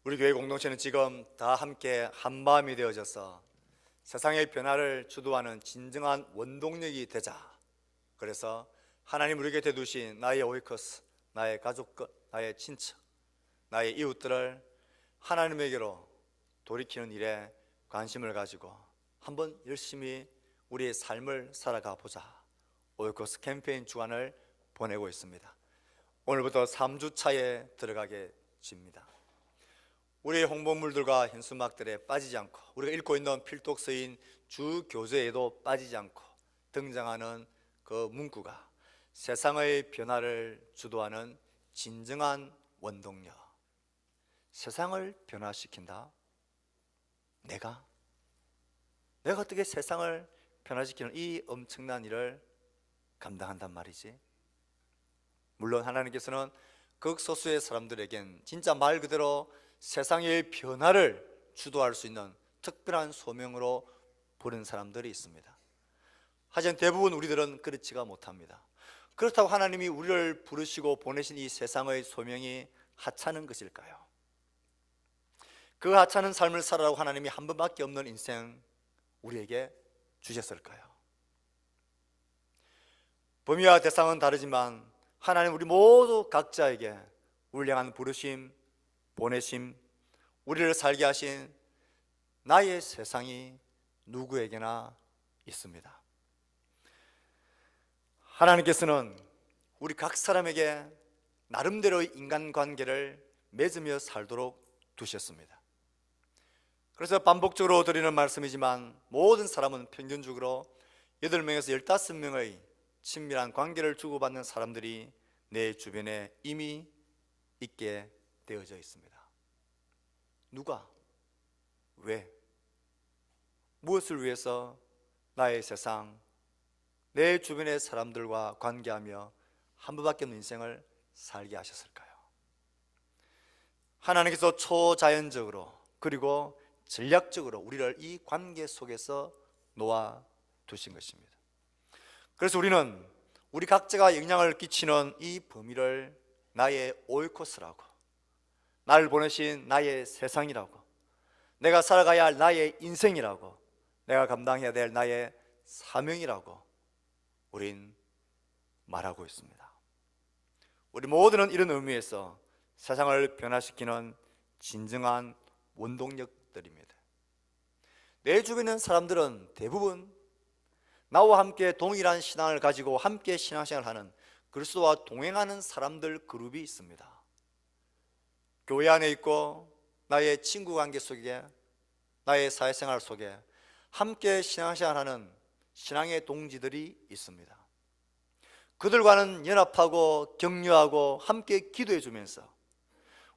우리 교회 공동체는 지금 다 함께 한마음이 되어져서 세상의 변화를 주도하는 진정한 원동력이 되자. 그래서 하나님 우리에게 대두신 나의 오이커스, 나의 가족, 나의 친척, 나의 이웃들을 하나님에게로 돌이키는 일에 관심을 가지고 한번 열심히 우리의 삶을 살아가 보자. 오이커스 캠페인 주간을 보내고 있습니다. 오늘부터 3주 차에 들어가게 됩니다. 우리의 홍보물들과 현수막들에 빠지지 않고 우리가 읽고 있는 필독서인 주 교재에도 빠지지 않고 등장하는 그 문구가 세상의 변화를 주도하는 진정한 원동력. 세상을 변화시킨다. 내가 어떻게 세상을 변화시키는 이 엄청난 일을 감당한단 말이지. 물론 하나님께서는 극소수의 사람들에겐 진짜 말 그대로 세상의 변화를 주도할 수 있는 특별한 소명으로 부른 사람들이 있습니다. 하지만 대부분 우리들은 그렇지가 못합니다. 그렇다고 하나님이 우리를 부르시고 보내신 이 세상의 소명이 하찮은 것일까요? 그 하찮은 삶을 살아라고 하나님이 한 번밖에 없는 인생 우리에게 주셨을까요? 범위와 대상은 다르지만 하나님 우리 모두 각자에게 우리를 향한 부르심, 보내심, 우리를 살게 하신 나의 세상이 누구에게나 있습니다. 하나님께서는 우리 각 사람에게 나름대로의 인간관계를 맺으며 살도록 두셨습니다. 그래서 반복적으로 드리는 말씀이지만 모든 사람은 평균적으로 8명에서 15명의 친밀한 관계를 주고받는 사람들이 내 주변에 이미 있게 되어져 있습니다. 누가? 왜? 무엇을 위해서 나의 세상, 내 주변의 사람들과 관계하며 한 번밖에 없는 인생을 살게 하셨을까요? 하나님께서 초자연적으로 그리고 전략적으로 우리를 이 관계 속에서 놓아 두신 것입니다. 그래서 우리는 우리 각자가 영향을 끼치는 이 범위를 나의 오이코스라고, 나를 보내신 나의 세상이라고, 내가 살아가야 할 나의 인생이라고, 내가 감당해야 될 나의 사명이라고 우린 말하고 있습니다. 우리 모두는 이런 의미에서 세상을 변화시키는 진정한 원동력들입니다. 내 주변에 있는 사람들은 대부분 나와 함께 동일한 신앙을 가지고 함께 신앙생활을 하는 그리스도와 동행하는 사람들 그룹이 있습니다. 교회 안에 있고 나의 친구 관계 속에, 나의 사회생활 속에 함께 신앙생활하는 신앙의 동지들이 있습니다. 그들과는 연합하고 격려하고 함께 기도해 주면서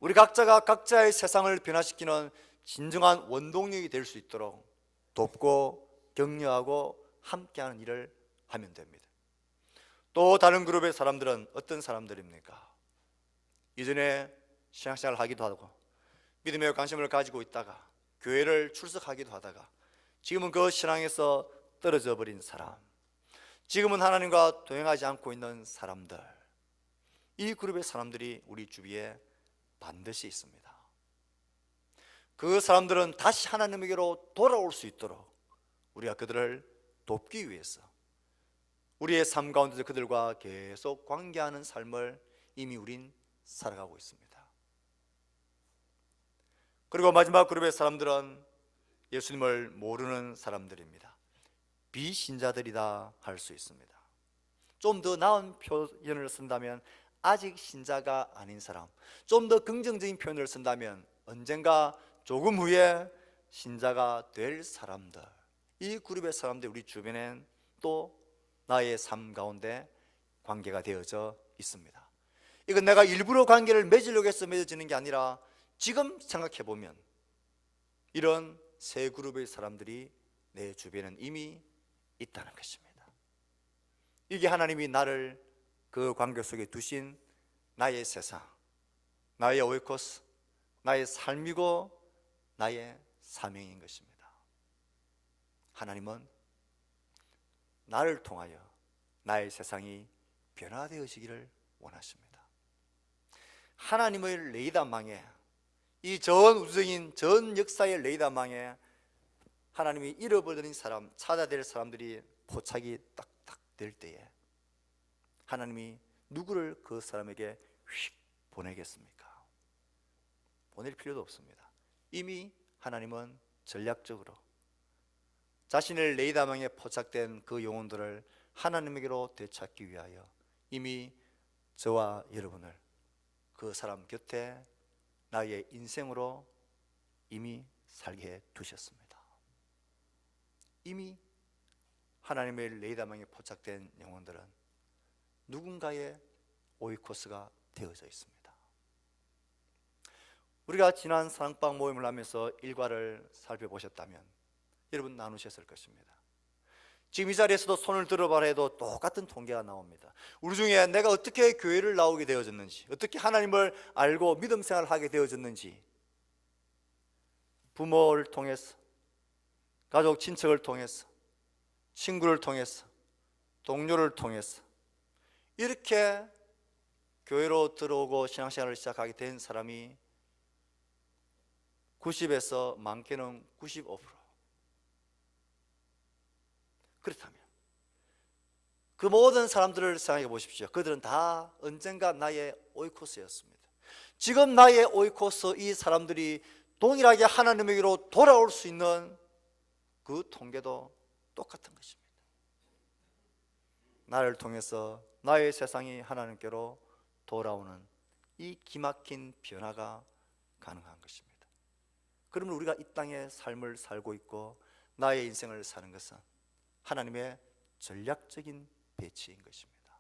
우리 각자가 각자의 세상을 변화시키는 진정한 원동력이 될 수 있도록 돕고 격려하고 함께하는 일을 하면 됩니다. 또 다른 그룹의 사람들은 어떤 사람들입니까? 이전에 신앙생활을 하기도 하고 믿음에 관심을 가지고 있다가 교회를 출석하기도 하다가 지금은 그 신앙에서 떨어져 버린 사람, 지금은 하나님과 동행하지 않고 있는 사람들, 이 그룹의 사람들이 우리 주위에 반드시 있습니다. 그 사람들은 다시 하나님에게로 돌아올 수 있도록 우리가 그들을 돕기 위해서 우리의 삶 가운데서 그들과 계속 관계하는 삶을 이미 우린 살아가고 있습니다. 그리고 마지막 그룹의 사람들은 예수님을 모르는 사람들입니다. 비신자들이다 할 수 있습니다. 좀 더 나은 표현을 쓴다면 아직 신자가 아닌 사람, 좀 더 긍정적인 표현을 쓴다면 언젠가 조금 후에 신자가 될 사람들, 이 그룹의 사람들이 우리 주변엔 또 나의 삶 가운데 관계가 되어져 있습니다. 이건 내가 일부러 관계를 맺으려고 해서 맺어지는 게 아니라 지금 생각해 보면 이런 세 그룹의 사람들이 내 주변에는 이미 있다는 것입니다. 이게 하나님이 나를 그 관계 속에 두신 나의 세상, 나의 오이코스, 나의 삶이고 나의 사명인 것입니다. 하나님은 나를 통하여 나의 세상이 변화되어지기를 원하십니다. 하나님의 레이더망에 이 전 우주적인 전 역사의 레이더망에 하나님이 잃어버린 사람, 찾아야 될 사람들이 포착이 딱딱 될 때에 하나님이 누구를 그 사람에게 휙 보내겠습니까? 보낼 필요도 없습니다. 이미 하나님은 전략적으로 자신의 레이더망에 포착된 그 영혼들을 하나님에게로 되찾기 위하여 이미 저와 여러분을 그 사람 곁에 나의 인생으로 이미 살게 해 두셨습니다. 이미 하나님의 레이더망에 포착된 영혼들은 누군가의 오이코스가 되어져 있습니다. 우리가 지난 사랑방 모임을 하면서 일과를 살펴보셨다면 여러분 나누셨을 것입니다. 지금 이 자리에서도 손을 들어봐라 해도 똑같은 통계가 나옵니다. 우리 중에 내가 어떻게 교회를 나오게 되어졌는지, 어떻게 하나님을 알고 믿음 생활을 하게 되어졌는지, 부모를 통해서, 가족 친척을 통해서, 친구를 통해서, 동료를 통해서 이렇게 교회로 들어오고 신앙생활을 시작하게 된 사람이 90에서 많게는 95%. 그렇다면 그 모든 사람들을 생각해 보십시오. 그들은 다 언젠가 나의 오이코스였습니다. 지금 나의 오이코스 이 사람들이 동일하게 하나님에게로 돌아올 수 있는 그 통계도 똑같은 것입니다. 나를 통해서 나의 세상이 하나님께로 돌아오는 이 기막힌 변화가 가능한 것입니다. 그러면 우리가 이 땅의 삶을 살고 있고 나의 인생을 사는 것은 하나님의 전략적인 배치인 것입니다.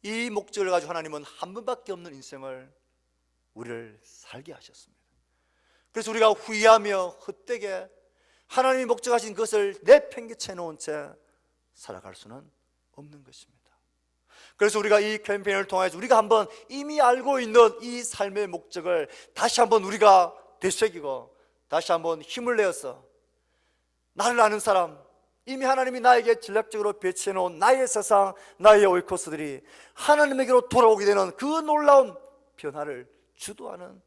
이 목적을 가지고 하나님은 한 번밖에 없는 인생을 우리를 살게 하셨습니다. 그래서 우리가 후회하며 헛되게 하나님이 목적하신 것을 내팽개쳐 놓은 채 살아갈 수는 없는 것입니다. 그래서 우리가 이 캠페인을 통해서 우리가 한번 이미 알고 있는 이 삶의 목적을 다시 한번 우리가 되새기고 다시 한번 힘을 내어서 나를 아는 사람, 이미 하나님이 나에게 전략적으로 배치해 놓은 나의 세상, 나의 오이코스들이 하나님에게로 돌아오게 되는 그 놀라운 변화를 주도하는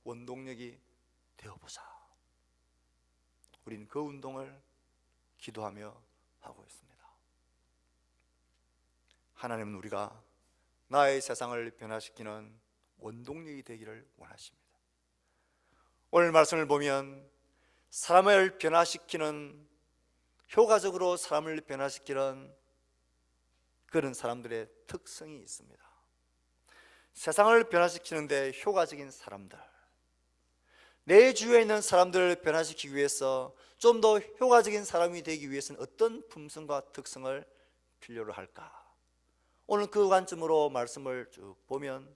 원동력이 되어보자. 우린 그 운동을 기도하며 하고 있습니다. 하나님은 우리가 나의 세상을 변화시키는 원동력이 되기를 원하십니다. 오늘 말씀을 보면 사람을 변화시키는, 효과적으로 사람을 변화시키는 그런 사람들의 특성이 있습니다. 세상을 변화시키는데 효과적인 사람들, 내 주위에 있는 사람들을 변화시키기 위해서 좀 더 효과적인 사람이 되기 위해서는 어떤 품성과 특성을 필요로 할까? 오늘 그 관점으로 말씀을 쭉 보면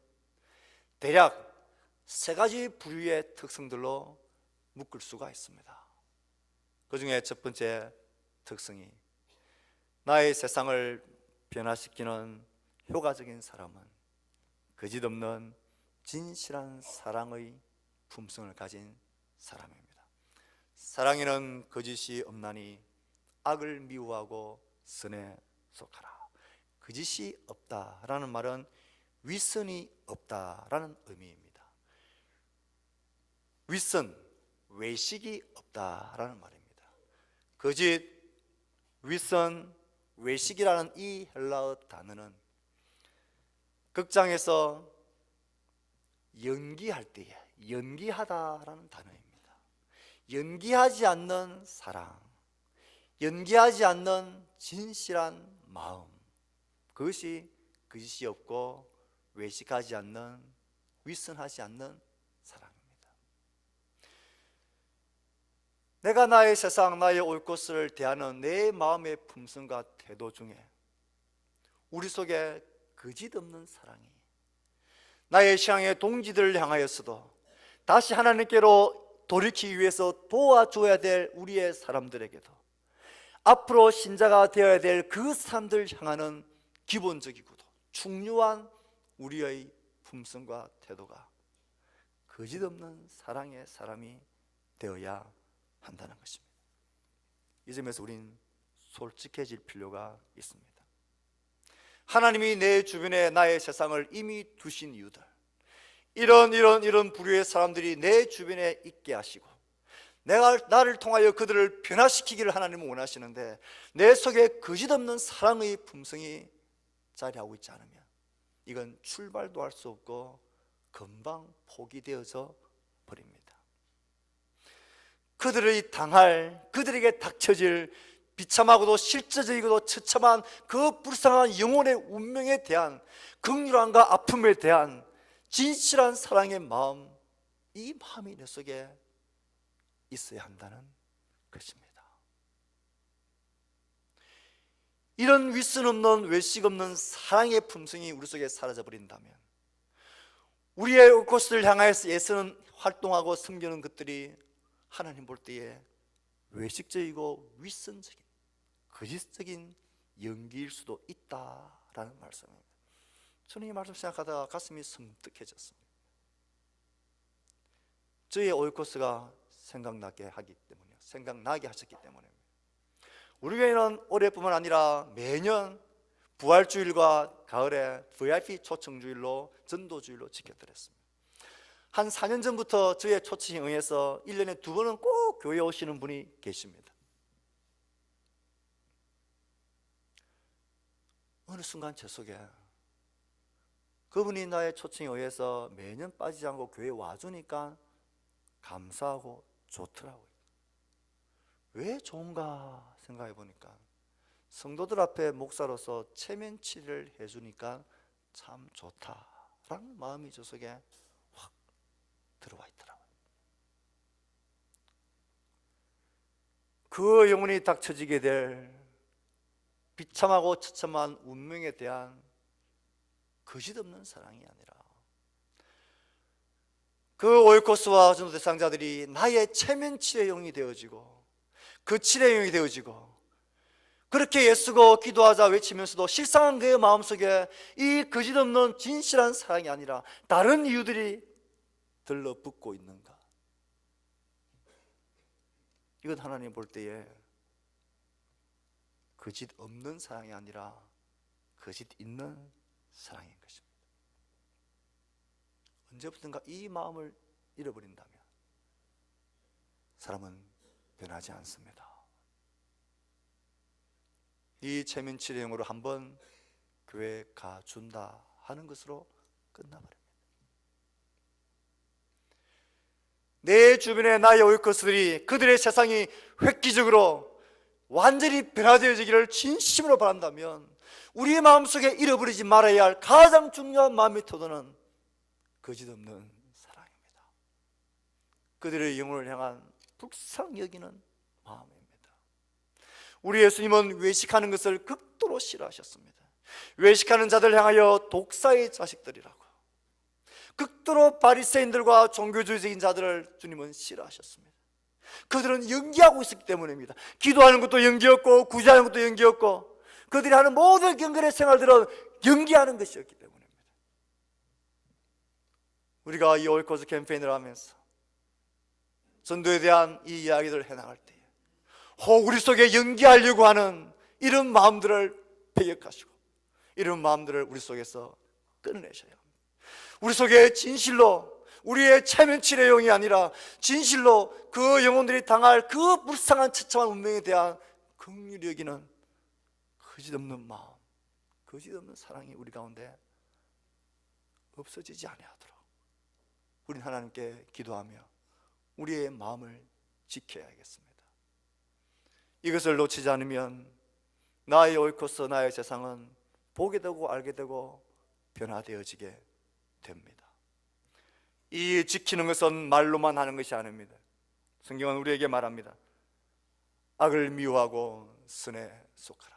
대략 세 가지 부류의 특성들로 묶을 수가 있습니다. 그 중에 첫 번째 특성이 나의 세상을 변화시키는 효과적인 사람은 거짓없는 진실한 사랑의 품성을 가진 사람입니다. 사랑에는 거짓이 없나니 악을 미워하고 선에 속하라. 거짓이 없다라는 말은 윗선이 없다라는 의미입니다. 윗선, 외식이 없다라는 말입니다. 거짓, 윗선, 외식이라는 이 헬라어 단어는 극장에서 연기할 때에 연기하다라는 단어입니다. 연기하지 않는 사랑, 연기하지 않는 진실한 마음, 그것이 거짓이 없고 외식하지 않는, 윗선하지 않는 사랑입니다. 내가 나의 세상, 나의 올 것을 대하는 내 마음의 품성과 태도 중에 우리 속에 거짓 없는 사랑이 나의 신앙의 동지들을 향하여서도 다시 하나님께로 돌이키기 위해서 도와줘야 될 우리의 사람들에게도 앞으로 신자가 되어야 될 그 사람들 향하는 기본적이고도 중요한 우리의 품성과 태도가 거짓 없는 사랑의 사람이 되어야 한다는 것입니다. 이 점에서 우린 솔직해질 필요가 있습니다. 하나님이 내 주변에 나의 세상을 이미 두신 이유들, 이런 부류의 사람들이 내 주변에 있게 하시고 나를 통하여 그들을 변화시키기를 하나님은 원하시는데 내 속에 거짓없는 사랑의 품성이 자리하고 있지 않으면 이건 출발도 할 수 없고 금방 포기되어져 버립니다. 그들에게 닥쳐질 비참하고도 실제적이고도 처참한 그 불쌍한 영혼의 운명에 대한 긍휼함과 아픔에 대한 진실한 사랑의 마음, 이 마음이 내 속에 있어야 한다는 것입니다. 이런 윗선 없는 외식 없는 사랑의 품성이 우리 속에 사라져 버린다면 우리의 곳을 향하여서 애쓰는 활동하고 섬기는 것들이 하나님 볼 때에 외식적이고 윗선적인 거짓적인 연기일 수도 있다라는 말씀입니다. 저는 이 말씀 생각하다가 가슴이 섬뜩해졌습니다. 저의 오이코스가 생각나게 하셨기 때문입니다. 우리 교회는 올해뿐만 아니라 매년 부활주일과 가을에 VIP 초청주일로 전도주일로 지켜드렸습니다. 한 4년 전부터 저의 초청에 의해서 1년에 2번은 꼭 교회에 오시는 분이 계십니다. 어느 순간 제 속에 그분이 나의 초청에 의해서 매년 빠지지 않고 교회에 와주니까 감사하고 좋더라고요. 왜 좋은가 생각해 보니까 성도들 앞에 목사로서 체면 치료를 해주니까 참 좋다라는 마음이 저 속에 확 들어와 있더라고요. 그 영혼이 닥쳐지게 될 비참하고 처참한 운명에 대한 거짓없는 사랑이 아니라 그 오이코스와 전도 대상자들이 나의 체면 치료의 영이 되어지고 그 치료의 영이 되어지고 그렇게 애쓰고 기도하자 외치면서도 실상은 그의 마음속에 이 거짓없는 진실한 사랑이 아니라 다른 이유들이 들러붙고 있는가? 이건 하나님 볼 때에 거짓 없는 사랑이 아니라 거짓 있는 사랑인 것입니다. 언제부턴가 이 마음을 잃어버린다면 사람은 변하지 않습니다. 이 체면 치료용으로 한번 교회에 가준다 하는 것으로 끝나버립니다. 내 주변에 나의 오이코스들이 그들의 세상이 획기적으로 완전히 변화되어지기를 진심으로 바란다면 우리의 마음속에 잃어버리지 말아야 할 가장 중요한 마음의 태도는 거짓없는 사랑입니다. 그들의 영혼을 향한 불쌍히 여기는 마음입니다. 우리 예수님은 외식하는 것을 극도로 싫어하셨습니다. 외식하는 자들 향하여 독사의 자식들이라고 극도로 바리새인들과 종교주의적인 자들을 주님은 싫어하셨습니다. 그들은 연기하고 있었기 때문입니다. 기도하는 것도 연기였고 구제하는 것도 연기였고 그들이 하는 모든 경건의 생활들은 연기하는 것이었기 때문입니다. 우리가 이 오이코스 캠페인을 하면서 전도에 대한 이 이야기들을 해나갈 때에 우리 속에 연기하려고 하는 이런 마음들을 배격하시고 이런 마음들을 우리 속에서 끊어내셔야 합니다. 우리 속에 진실로 우리의 체면치레 영이 아니라 진실로 그 영혼들이 당할 그 불쌍한 처참한 운명에 대한 긍휼히 여기는 거짓없는 마음, 거짓없는 사랑이 우리 가운데 없어지지 아니하도록 우리는 하나님께 기도하며 우리의 마음을 지켜야겠습니다. 이것을 놓치지 않으면 나의 오이코스, 나의 세상은 보게 되고 알게 되고 변화되어지게 됩니다. 이 지키는 것은 말로만 하는 것이 아닙니다. 성경은 우리에게 말합니다. 악을 미워하고 선에 속하라.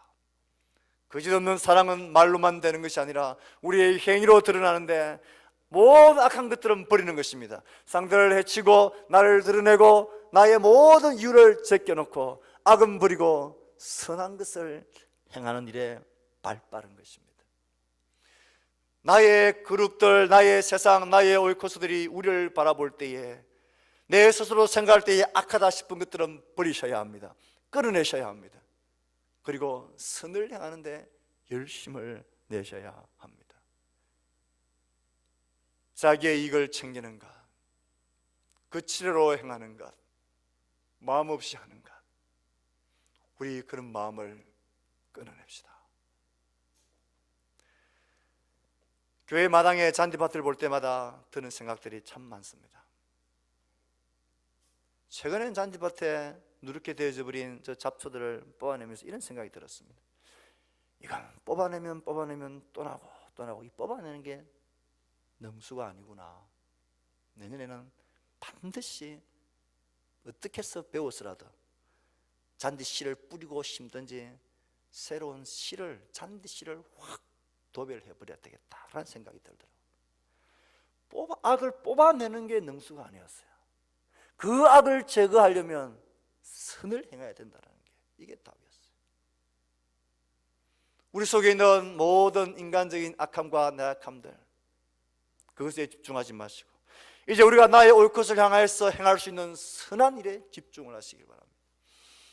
거짓없는 사랑은 말로만 되는 것이 아니라 우리의 행위로 드러나는데 모든 악한 것들은 버리는 것입니다. 상대를 해치고 나를 드러내고 나의 모든 이유를 제껴놓고 악은 버리고 선한 것을 행하는 일에 발빠른 것입니다. 나의 그룹들, 나의 세상, 나의 오이코스들이 우리를 바라볼 때에 내 스스로 생각할 때에 악하다 싶은 것들은 버리셔야 합니다. 끊어내셔야 합니다. 그리고 선을 향하는 데 열심을 내셔야 합니다. 자기의 이익을 챙기는 것, 그 치료로 행하는 것, 마음 없이 하는 것, 우리 그런 마음을 끊어냅시다. 교회 마당에 잔디밭을 볼 때마다 드는 생각들이 참 많습니다. 최근엔 잔디밭에 누렇게 되어져 버린 저 잡초들을 뽑아내면서 이런 생각이 들었습니다. 이건 뽑아내면 또 나고 이 뽑아내는 게 능수가 아니구나. 내년에는 반드시 어떻게 해서 배워서라도 잔디 씨를 뿌리고 심든지 새로운 씨를, 잔디 씨를 확 도배를 해버려야 되겠다라는 생각이 들더라고요. 악을 뽑아내는 게 능수가 아니었어요. 그 악을 제거하려면 선을 행해야 된다는 게 이게 답이었어요. 우리 속에 있는 모든 인간적인 악함과 나약함들, 그것에 집중하지 마시고 이제 우리가 나의 올 것을 향하여서 행할 수 있는 선한 일에 집중을 하시길 바랍니다.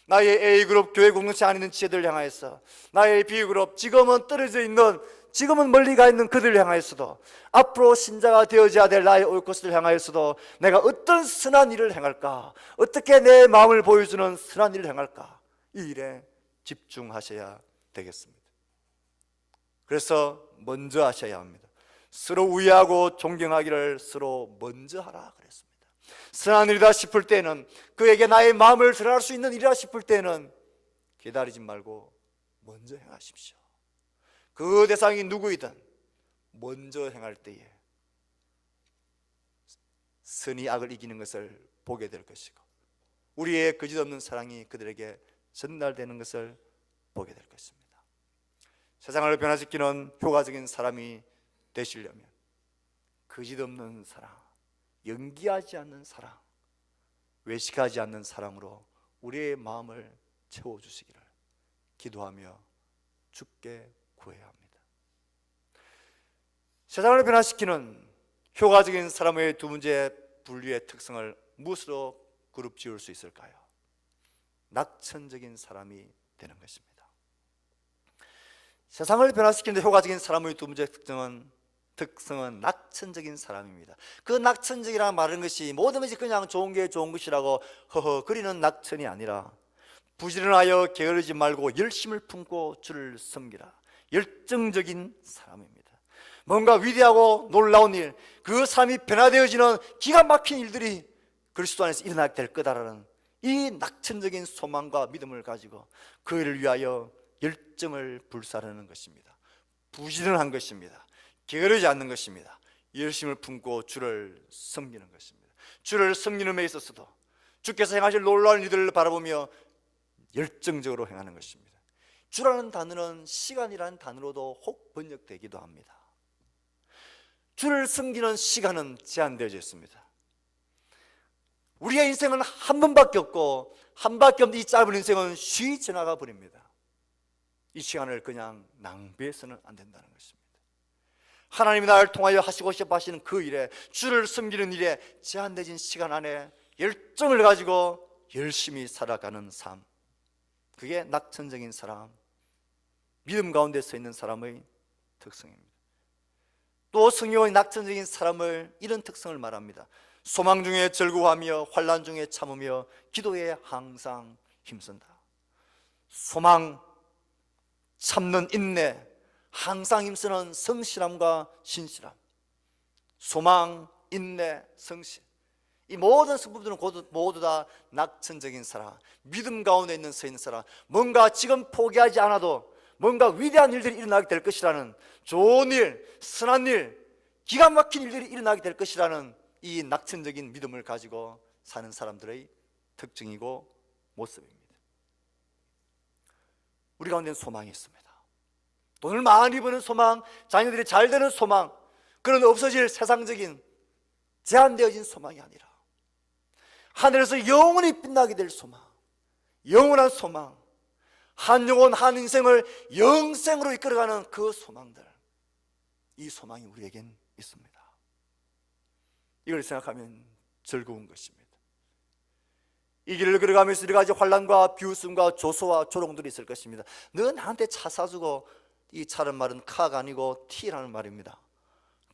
나의 A그룹 교회 공동체 안에 있는 지체들을 향하여서, 나의 B그룹 지금은 떨어져 있는, 지금은 멀리 가 있는 그들을 향하여서도, 앞으로 신자가 되어져야 될 나의 올 것을 향하여서도 내가 어떤 선한 일을 행할까, 어떻게 내 마음을 보여주는 선한 일을 행할까, 이 일에 집중하셔야 되겠습니다. 그래서 먼저 하셔야 합니다. 서로 우애하고 존경하기를 서로 먼저 하라 그랬습니다. 선한 일이다 싶을 때는, 그에게 나의 마음을 드러날 수 있는 일이라 싶을 때는 기다리지 말고 먼저 행하십시오. 그 대상이 누구이든 먼저 행할 때에 선이 악을 이기는 것을 보게 될 것이고, 우리의 거짓없는 사랑이 그들에게 전달되는 것을 보게 될 것입니다. 세상을 변화시키는 효과적인 사람이 되시려면 거짓없는 사랑, 연기하지 않는 사랑, 외식하지 않는 사랑으로 우리의 마음을 채워주시기를 기도하며 주께 구해야 합니다. 세상을 변화시키는 효과적인 사람의 두 번째 분류의 특성을 무엇으로 그룹 지을 수 있을까요? 낙천적인 사람이 되는 것입니다. 세상을 변화시키는 효과적인 사람의 두 번째 특성은 낙천적인 사람입니다. 그 낙천적이라는 말은 것이 모든 것이 그냥 좋은 게 좋은 것이라고 허허거리는 낙천이 아니라, 부지런하여 게으르지 말고 열심을 품고 주를 섬기라, 열정적인 사람입니다. 뭔가 위대하고 놀라운 일, 그 삶이 변화되어지는 기가 막힌 일들이 그리스도 안에서 일어나게 될 거다라는 이 낙천적인 소망과 믿음을 가지고 그 일을 위하여 열정을 불사르는 것입니다. 부지런한 것입니다. 게으르지 않는 것입니다. 열심을 품고 주를 섬기는 것입니다. 주를 섬기는 데 있어서도 주께서 행하실 놀라운 일들을 바라보며 열정적으로 행하는 것입니다. 주라는 단어는 시간이라는 단어로도 혹 번역되기도 합니다. 주를 섬기는 시간은 제한되어져 있습니다. 우리의 인생은 한 번밖에 없고, 한 번밖에 없는 이 짧은 인생은 쉬이 지나가 버립니다. 이 시간을 그냥 낭비해서는 안 된다는 것입니다. 하나님이 나를 통하여 하시고 싶어 하시는 그 일에, 주를 섬기는 일에 제한되진 시간 안에 열정을 가지고 열심히 살아가는 삶, 그게 낙천적인 사람, 믿음 가운데 서 있는 사람의 특성입니다. 또 성경의 낙천적인 사람을 이런 특성을 말합니다. 소망 중에 즐거워하며 환난 중에 참으며 기도에 항상 힘쓴다. 소망, 참는 인내, 항상 힘쓰는 성실함과 신실함, 소망, 인내, 성실, 이 모든 성품들은 모두 다 낙천적인 사람, 믿음 가운데 있는 서 있는 사람, 뭔가 지금 포기하지 않아도 뭔가 위대한 일들이 일어나게 될 것이라는, 좋은 일, 선한 일, 기가 막힌 일들이 일어나게 될 것이라는 이 낙천적인 믿음을 가지고 사는 사람들의 특징이고 모습입니다. 우리 가운데는 소망이 있습니다. 돈을 많이 버는 소망, 자녀들이 잘 되는 소망, 그런 없어질 세상적인 제한되어진 소망이 아니라 하늘에서 영원히 빛나게 될 소망, 영원한 소망, 한 영혼 한 인생을 영생으로 이끌어가는 그 소망들, 이 소망이 우리에겐 있습니다. 이걸 생각하면 즐거운 것입니다. 이 길을 걸어가면서 여러 가지 환난과 비웃음과 조소와 조롱들이 있을 것입니다. 너 나한테 차 사주고, 이 차는 말은 카가 아니고 T라는 말입니다.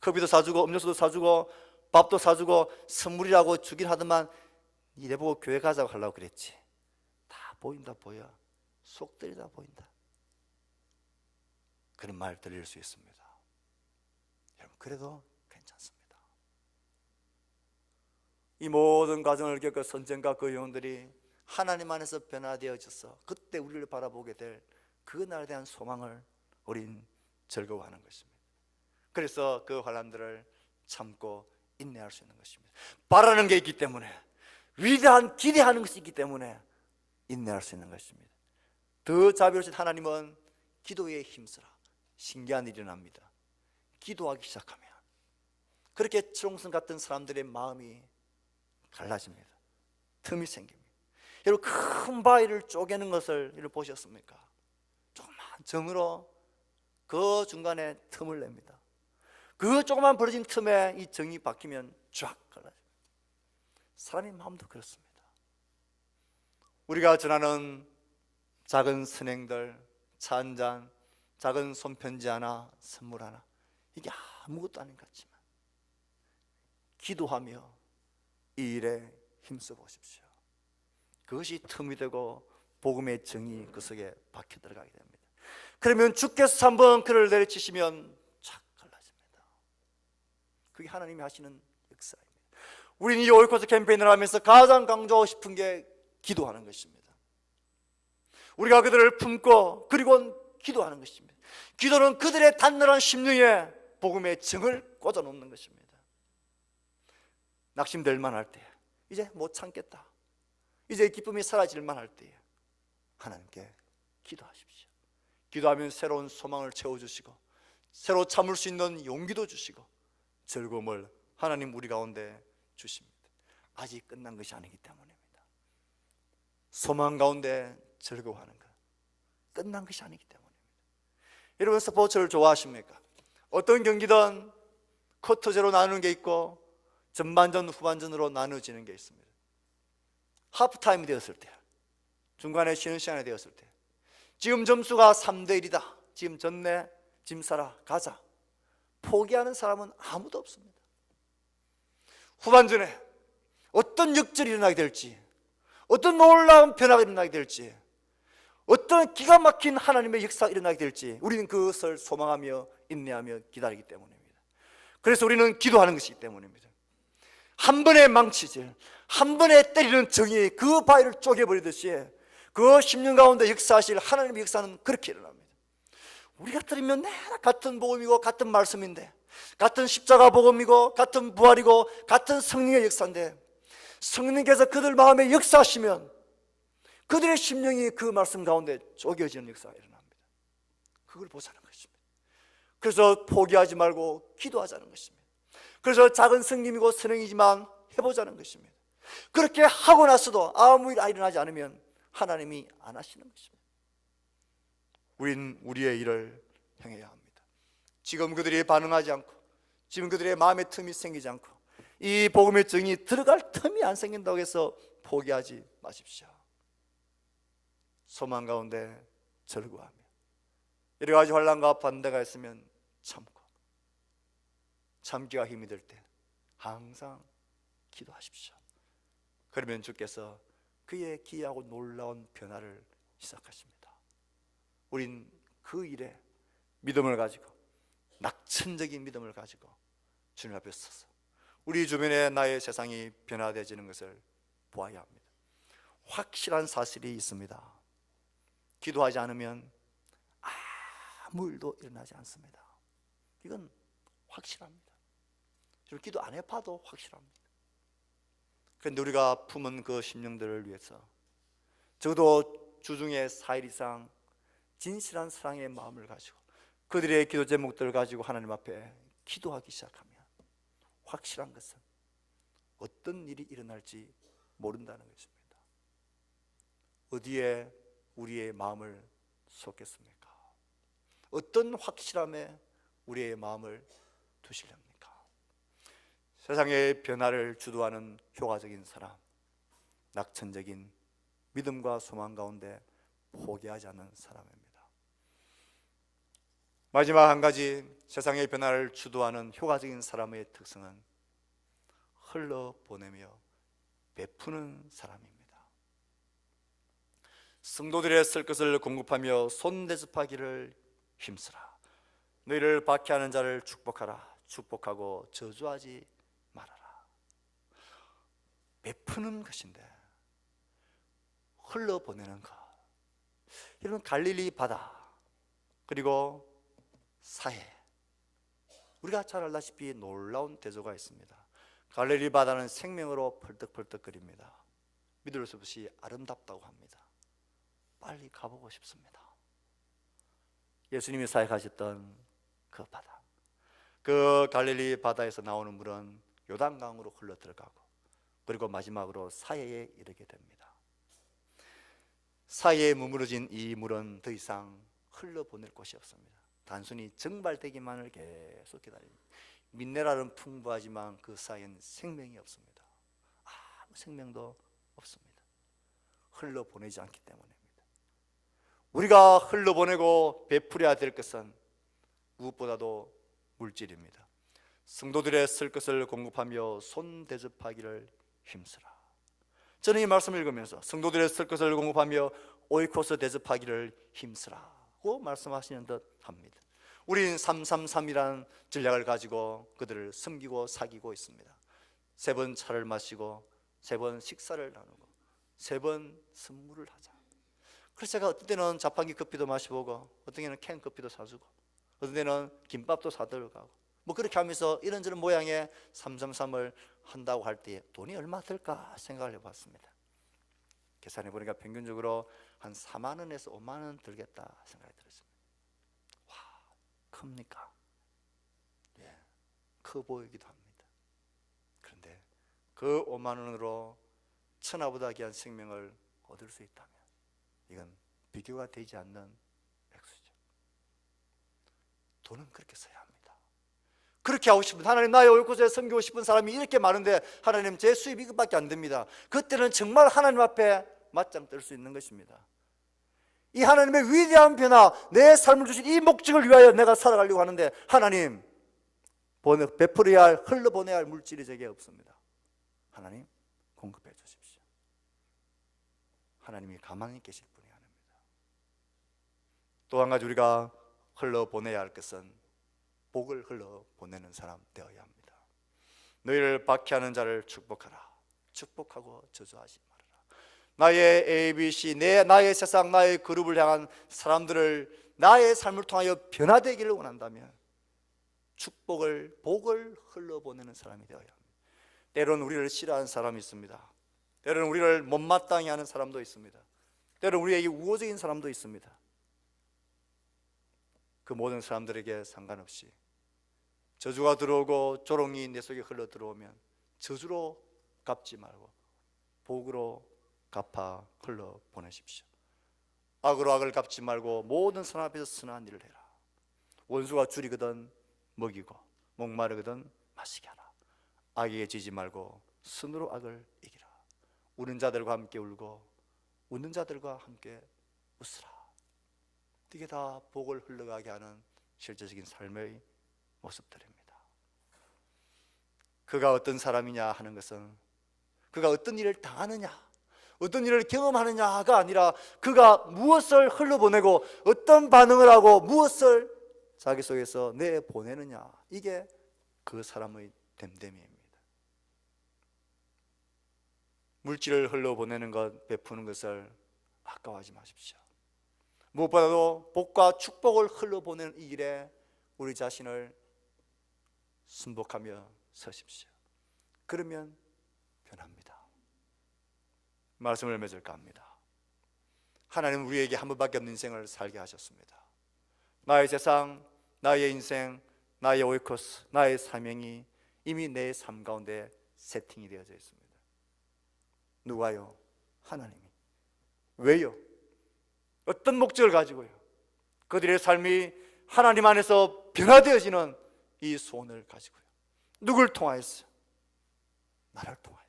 커피도 사주고 음료수도 사주고 밥도 사주고 선물이라고 주긴 하더만 이래 보고 교회 가자고 하려고 그랬지. 다 보인다 보여. 속 들이다 보인다. 그런 말 들릴 수 있습니다. 여러분, 그래도 괜찮습니다. 이 모든 과정을 겪은 선생과 그 영혼들이 하나님 안에서 변화되어져서 그때 우리를 바라보게 될 그날에 대한 소망을 우린 즐거워하는 것입니다. 그래서 그 환난들을 참고 인내할 수 있는 것입니다. 바라는 게 있기 때문에, 위대한 기대하는 것이 있기 때문에 인내할 수 있는 것입니다. 더 자비로우신 하나님은 기도에 힘쓰라. 신기한 일이 일어납니다. 기도하기 시작하면 그렇게 추롱성 같은 사람들의 마음이 갈라집니다. 틈이 생깁니다. 여러분, 큰 바위를 쪼개는 것을 보셨습니까? 조그만 정으로 그 중간에 틈을 냅니다. 그 조그만 벌어진 틈에 이 정이 박히면 쫙 갈라집니다. 사람의 마음도 그렇습니다. 우리가 전하는 작은 선행들, 차 한 잔, 작은 손편지 하나, 선물 하나, 이게 아무것도 아닌 것 같지만 기도하며 이 일에 힘써 보십시오. 그것이 틈이 되고 복음의 정이 그 속에 박혀 들어가게 됩니다. 그러면 주께서 한번 그를 내려치시면 착 갈라집니다. 그게 하나님이 하시는 역사입니다. 우리는 이 오이코스 캠페인을 하면서 가장 강조하고 싶은 게 기도하는 것입니다. 우리가 그들을 품고 그리고 기도하는 것입니다. 기도는 그들의 단단한 심령에 복음의 정을 꽂아놓는 것입니다. 낙심될 만할 때, 이제 못 참겠다, 이제 기쁨이 사라질 만할 때 하나님께 기도하십시오. 기도하면 새로운 소망을 채워주시고 새로 참을 수 있는 용기도 주시고 즐거움을 하나님 우리 가운데 주십니다. 아직 끝난 것이 아니기 때문입니다. 소망 가운데 즐거워하는 것, 끝난 것이 아니기 때문입니다. 여러분, 스포츠를 좋아하십니까? 어떤 경기든 쿼터제로 나누는 게 있고 전반전, 후반전으로 나누어지는 게 있습니다. 하프타임이 되었을 때, 중간에 쉬는 시간이 되었을 때, 지금 점수가 3대1이다, 지금 졌네, 짐 싸라, 가자, 포기하는 사람은 아무도 없습니다. 후반전에 어떤 역전이 일어나게 될지, 어떤 놀라운 변화가 일어나게 될지, 어떤 기가 막힌 하나님의 역사가 일어나게 될지 우리는 그것을 소망하며 인내하며 기다리기 때문입니다. 그래서 우리는 기도하는 것이기 때문입니다. 한 번에 망치질, 한 번에 때리는 정이 그 바위를 쪼개버리듯이 그 10년 가운데 역사하실 하나님의 역사는 그렇게 일어납니다. 우리가 들으면 내가 같은 복음이고 같은 말씀인데, 같은 십자가 복음이고 같은 부활이고 같은 성령의 역사인데, 성령께서 그들 마음에 역사하시면 그들의 심령이 그 말씀 가운데 쪼개지는 역사가 일어납니다. 그걸 보자는 것입니다. 그래서 포기하지 말고 기도하자는 것입니다. 그래서 작은 성김이고 선행이지만 해보자는 것입니다. 그렇게 하고 나서도 아무 일 일어나지 않으면 하나님이 안 하시는 것입니다. 우린 우리의 일을 행해야 합니다. 지금 그들이 반응하지 않고, 지금 그들의 마음에 틈이 생기지 않고, 이 복음의 정이 들어갈 틈이 안 생긴다고 해서 포기하지 마십시오. 소망 가운데 즐거워하며, 여러 가지 환난과 반대가 있으면 참고, 참기가 힘이 들 때 항상 기도하십시오. 그러면 주께서 그의 기이하고 놀라운 변화를 시작하십니다. 우린 그 일에 믿음을 가지고, 낙천적인 믿음을 가지고 주님 앞에 서서 우리 주변에 나의 세상이 변화되어지는 것을 보아야 합니다. 확실한 사실이 있습니다. 기도하지 않으면 아무 일도 일어나지 않습니다. 이건 확실합니다. 기도 안 해봐도 확실합니다. 그런데 우리가 품은 그 심령들을 위해서 적어도 주중에 4일 이상 진실한 사랑의 마음을 가지고 그들의 기도 제목들을 가지고 하나님 앞에 기도하기 시작하면 확실한 것은 어떤 일이 일어날지 모른다는 것입니다. 어디에 우리의 마음을 쏟겠습니까? 어떤 확실함에 우리의 마음을 두시렵니까? 세상의 변화를 주도하는 효과적인 사람, 낙천적인 믿음과 소망 가운데 포기하지 않는 사람입니다. 마지막 한 가지, 세상의 변화를 주도하는 효과적인 사람의 특성은 흘러보내며 베푸는 사람입니다. 성도들의 쓸 것을 공급하며 손대접하기를 힘쓰라. 너희를 박해하는 자를 축복하라. 축복하고 저주하지 말아라. 베푸는 것인데 흘러보내는 것. 이런 갈릴리 바다 그리고 사해, 우리가 잘 알다시피 놀라운 대조가 있습니다. 갈릴리 바다는 생명으로 펄떡펄떡거립니다. 믿을 수 없이 아름답다고 합니다. 빨리 가보고 싶습니다. 예수님이 사역하셨던 그 바다, 그 갈릴리 바다에서 나오는 물은 요단강으로 흘러 들어가고 그리고 마지막으로 사해에 이르게 됩니다. 사해에 머무러진 이 물은 더 이상 흘러보낼 곳이 없습니다. 단순히 증발되기만을 계속 기다립니다. 미네랄은 풍부하지만 그 사이에는 생명이 없습니다. 아무 생명도 없습니다. 흘러보내지 않기 때문입니다. 우리가 흘러보내고 베풀어야 될 것은 무엇보다도 물질입니다. 성도들의 쓸 것을 공급하며 손 대접하기를 힘쓰라. 저는 이 말씀을 읽으면서 성도들의 쓸 것을 공급하며 오이코스 대접하기를 힘쓰라고 말씀하시는 듯 합니다. 우리는 333이라는 전략을 가지고 그들을 섬기고 사귀고 있습니다. 3번 차를 마시고 3번 식사를 나누고 3번 선물을 하자. 그래서 제가 어떤 때는 자판기 커피도 마셔보고 어떤 때는 캔 커피도 사주고 어떤 때는 김밥도 사들어가고 뭐 그렇게 하면서 이런저런 모양의 333을 한다고 할 때 돈이 얼마 들까 생각을 해봤습니다. 계산해 보니까 평균적으로 한 4만 원에서 5만 원 들겠다 생각이 들었습니다. 와, 큽니까? 예, 커 보이기도 합니다. 그런데 그 5만 원으로 천하보다 귀한 생명을 얻을 수 있다면 이건 비교가 되지 않는 액수죠. 돈은 그렇게 써야 합니다. 그렇게 하고 싶은, 하나님 나의 올곳에 섬기고 싶은 사람이 이렇게 많은데 하나님 제 수입이 이것밖에 안 됩니다. 그때는 정말 하나님 앞에 맞짱 뜰 수 있는 것입니다. 이 하나님의 위대한 변화, 내 삶을 주신 이 목적을 위하여 내가 살아가려고 하는데 하나님 베풀어야 할, 흘러보내야 할 물질이 제게 없습니다. 하나님 공급해 주십시오. 하나님이 가만히 계실 분이 아닙니다. 또 한 가지 우리가 흘러보내야 할 것은 복을 흘러보내는 사람 되어야 합니다. 너희를 박해하는 자를 축복하라. 축복하고 저주하지 말아라. 나의 ABC, 나의 세상, 나의 그룹을 향한 사람들을 나의 삶을 통하여 변화되기를 원한다면 복을 흘러보내는 사람이 되어야 합니다. 때로는 우리를 싫어하는 사람이 있습니다. 때로는 우리를 못마땅해 하는 사람도 있습니다. 때로는 우리에게 우호적인 사람도 있습니다. 그 모든 사람들에게 상관없이 저주가 들어오고 조롱이 내 속에 흘러 들어오면 저주로 갚지 말고 복으로 갚아 흘러 보내십시오. 악으로 악을 갚지 말고 모든 사람 앞에서 선한 일을 해라. 원수가 줄이거든 먹이고 목마르거든 마시게 하라. 악에게 지지 말고 선으로 악을 이기라. 우는 자들과 함께 울고 웃는 자들과 함께 웃으라. 이게 다 복을 흘러가게 하는 실제적인 삶의 모습들입니다. 그가 어떤 사람이냐 하는 것은 그가 어떤 일을 당하느냐, 어떤 일을 경험하느냐가 아니라 그가 무엇을 흘러보내고 어떤 반응을 하고 무엇을 자기 속에서 내보내느냐, 이게 그 사람의 됨됨이입니다. 물질을 흘러보내는 것, 베푸는 것을 아까워하지 마십시오. 무엇보다도 복과 축복을 흘러보내는 이 일에 우리 자신을 순복하며 서십시오. 그러면 변합니다. 말씀을 맺을까 합니다. 하나님은 우리에게 한 번밖에 없는 인생을 살게 하셨습니다. 나의 세상, 나의 인생, 나의 오이코스, 나의 사명이 이미 내 삶 가운데 세팅이 되어져 있습니다. 누가요? 하나님이. 왜요? 어떤 목적을 가지고요? 그들의 삶이 하나님 안에서 변화되어지는 이 소원을 가지고요. 누굴 통하였어요? 나를 통하였어요.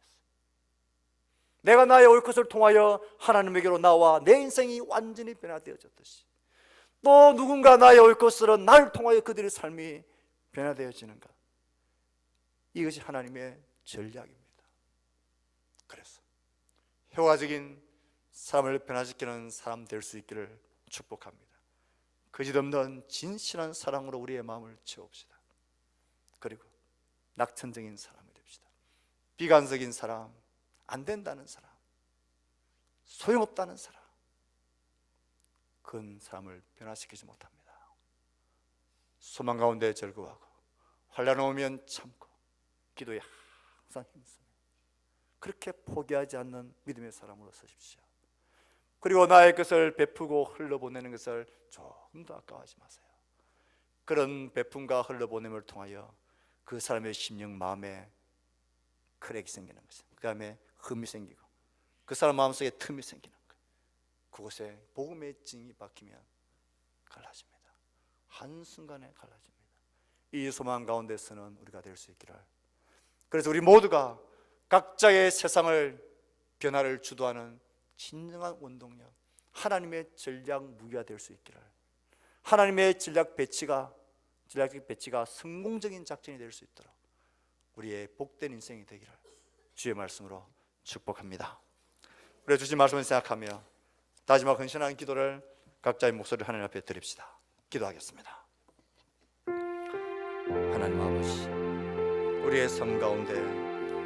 내가 나의 올 것을 통하여 하나님에게로 나와 내 인생이 완전히 변화되어졌듯이 또 누군가 나의 올 것으로 나를 통하여 그들의 삶이 변화되어지는가? 이것이 하나님의 전략입니다. 그래서 효과적인 사람을 변화시키는 사람 될 수 있기를 축복합니다. 거짓없는 진실한 사랑으로 우리의 마음을 채웁시다. 그리고 낙천적인 사람이 됩시다. 비관적인 사람, 안 된다는 사람, 소용없다는 사람, 그런 사람을 변화시키지 못합니다. 소망 가운데 즐거워하고 환난 오면 참고 기도에 항상 힘쓰며 그렇게 포기하지 않는 믿음의 사람으로 서십시오. 그리고 나의 것을 베푸고 흘러보내는 것을 조금 더 아까워하지 마세요. 그런 베품과 흘러보냄을 통하여 그 사람의 심령 마음에 크랙이 생기는 것입니다. 그 다음에 흠이 생기고 그 사람 마음속에 틈이 생기는 거예요. 그곳에 복음의 징이 박히면 갈라집니다. 한순간에 갈라집니다. 이 소망 가운데서는 우리가 될 수 있기를. 그래서 우리 모두가 각자의 세상을 변화를 주도하는 진정한 원동력, 하나님의 전략 무기가 될 수 있기를, 하나님의 전략적 배치가 성공적인 작전이 될 수 있도록 우리의 복된 인생이 되기를 주의 말씀으로 축복합니다. 우리 주신 말씀을 생각하며 다시마 헌신하는 기도를 각자의 목소리를 하나님 앞에 드립시다. 기도하겠습니다. 하나님 아버지, 우리의 삶 가운데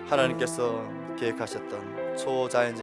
하나님께서 계획하셨던 초자연적